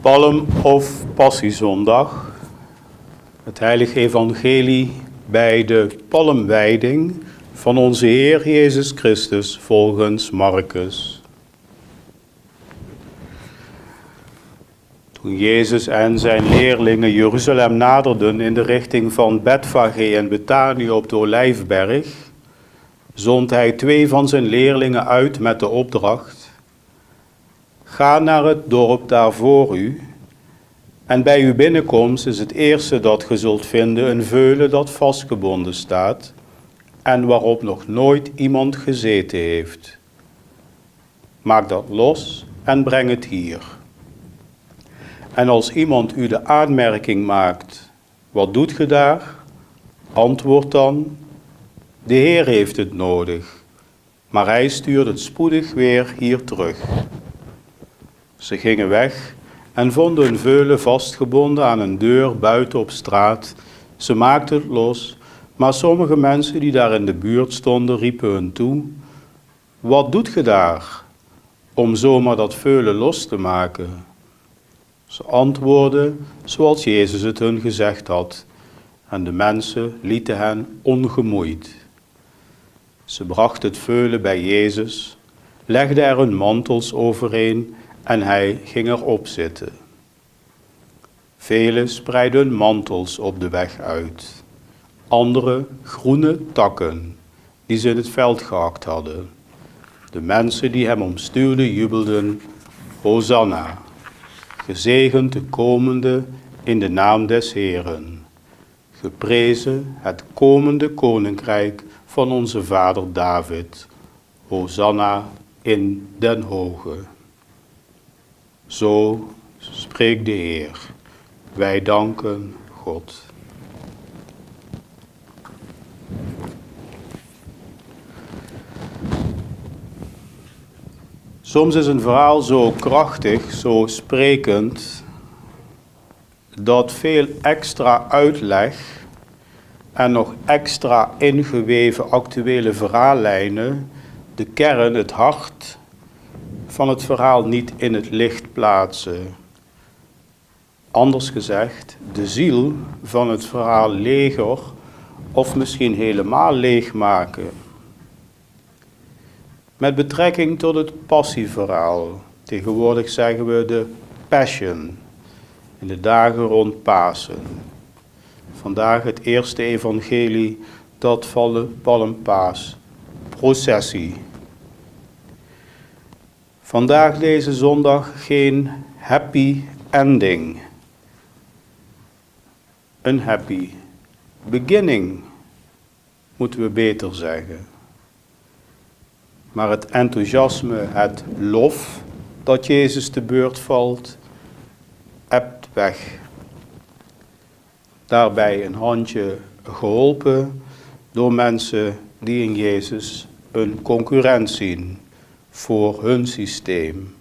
Palm- of Passiezondag, het heilige evangelie bij de palmwijding van onze Heer Jezus Christus volgens Marcus. Toen Jezus en zijn leerlingen Jeruzalem naderden in de richting van Betfage en Betanië op de Olijfberg, zond hij 2 van zijn leerlingen uit met de opdracht: ga naar het dorp daar voor u, en bij uw binnenkomst is het eerste dat ge zult vinden een veulen dat vastgebonden staat en waarop nog nooit iemand gezeten heeft. Maak dat los en breng het hier. En als iemand u de aanmerking maakt: wat doet ge daar? Antwoord dan: de Heer heeft het nodig, maar hij stuurt het spoedig weer hier terug. Ze gingen weg en vonden een veulen vastgebonden aan een deur buiten op straat. Ze maakten het los, maar sommige mensen die daar in de buurt stonden riepen hun toe: wat doet ge daar, om zomaar dat veulen los te maken? Ze antwoordden zoals Jezus het hun gezegd had, en de mensen lieten hen ongemoeid. Ze brachten het veulen bij Jezus, legden er hun mantels overheen en hij ging erop zitten. Velen spreidden hun mantels op de weg uit, anderen groene takken die ze in het veld gehakt hadden. De mensen die hem omstuwden jubelden: Hosanna, gezegend de komende in de naam des Heeren. Geprezen het komende koninkrijk van onze vader David. Hosanna in den hoge. Zo spreekt de Heer. Wij danken God. Soms is een verhaal zo krachtig, zo sprekend, dat veel extra uitleg en nog extra ingeweven actuele verhaallijnen de kern, het hart van het verhaal niet in het licht plaatsen. Anders gezegd, de ziel van het verhaal leger of misschien helemaal leegmaken. Met betrekking tot het passieverhaal, tegenwoordig zeggen we de Passion, in de dagen rond Pasen. Vandaag het eerste evangelie dat van de Palmpaas, processie. Vandaag deze zondag geen happy ending. Een happy beginning, moeten we beter zeggen. Maar het enthousiasme, het lof dat Jezus te beurt valt, ebt weg. Daarbij een handje geholpen door mensen die in Jezus een concurrent zien voor hun systeem.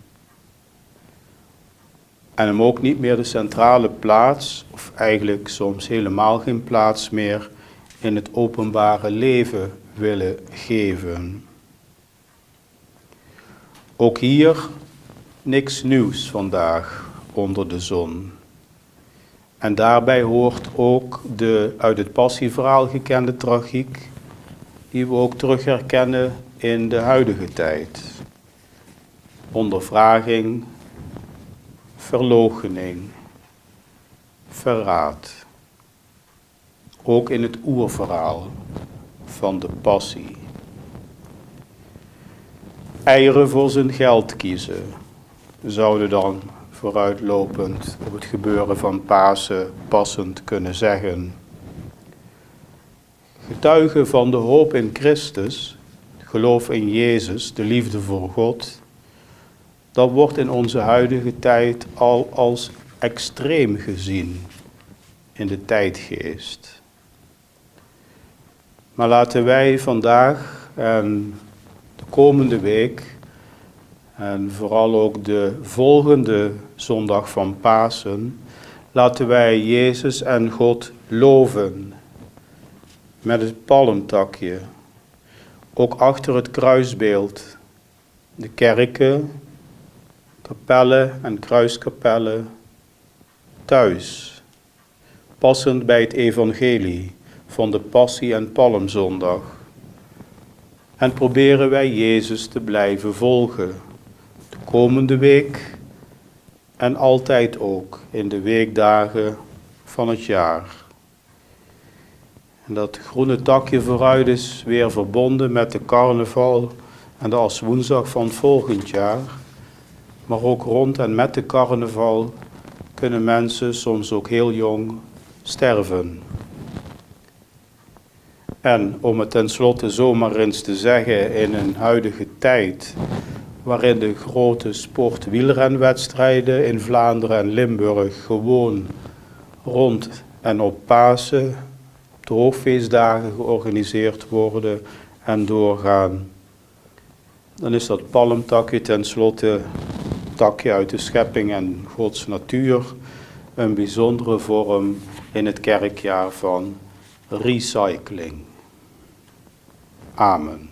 En hem ook niet meer de centrale plaats, of eigenlijk soms helemaal geen plaats meer, in het openbare leven willen geven. Ook hier niks nieuws vandaag onder de zon. En daarbij hoort ook de uit het passieverhaal gekende tragiek, die we ook terug herkennen in de huidige tijd. Ondervraging, verloochening, verraad. Ook in het oerverhaal van de passie. Eieren voor zijn geld kiezen, zouden dan vooruitlopend op het gebeuren van Pasen passend kunnen zeggen. Getuigen van de hoop in Christus, geloof in Jezus, de liefde voor God, dat wordt in onze huidige tijd al als extreem gezien in de tijdgeest. Maar laten wij vandaag en de komende week en vooral ook de volgende zondag van Pasen, laten wij Jezus en God loven met het palmtakje, ook achter het kruisbeeld, de kerken, kapellen en kruiskapellen, thuis, passend bij het evangelie van de Passie- en Palmzondag. En proberen wij Jezus te blijven volgen, de komende week en altijd ook in de weekdagen van het jaar. En dat groene takje vooruit is weer verbonden met de carnaval en de aswoensdag van volgend jaar. Maar ook rond en met de carnaval kunnen mensen soms ook heel jong sterven. En om het tenslotte zomaar eens te zeggen, in een huidige tijd waarin de grote sportwielrenwedstrijden in Vlaanderen en Limburg gewoon rond en op Pasen, op de hoogfeestdagen georganiseerd worden en doorgaan, dan is dat palmtakje tenslotte, takje uit de schepping en Gods natuur, een bijzondere vorm in het kerkjaar van recycling. Amen.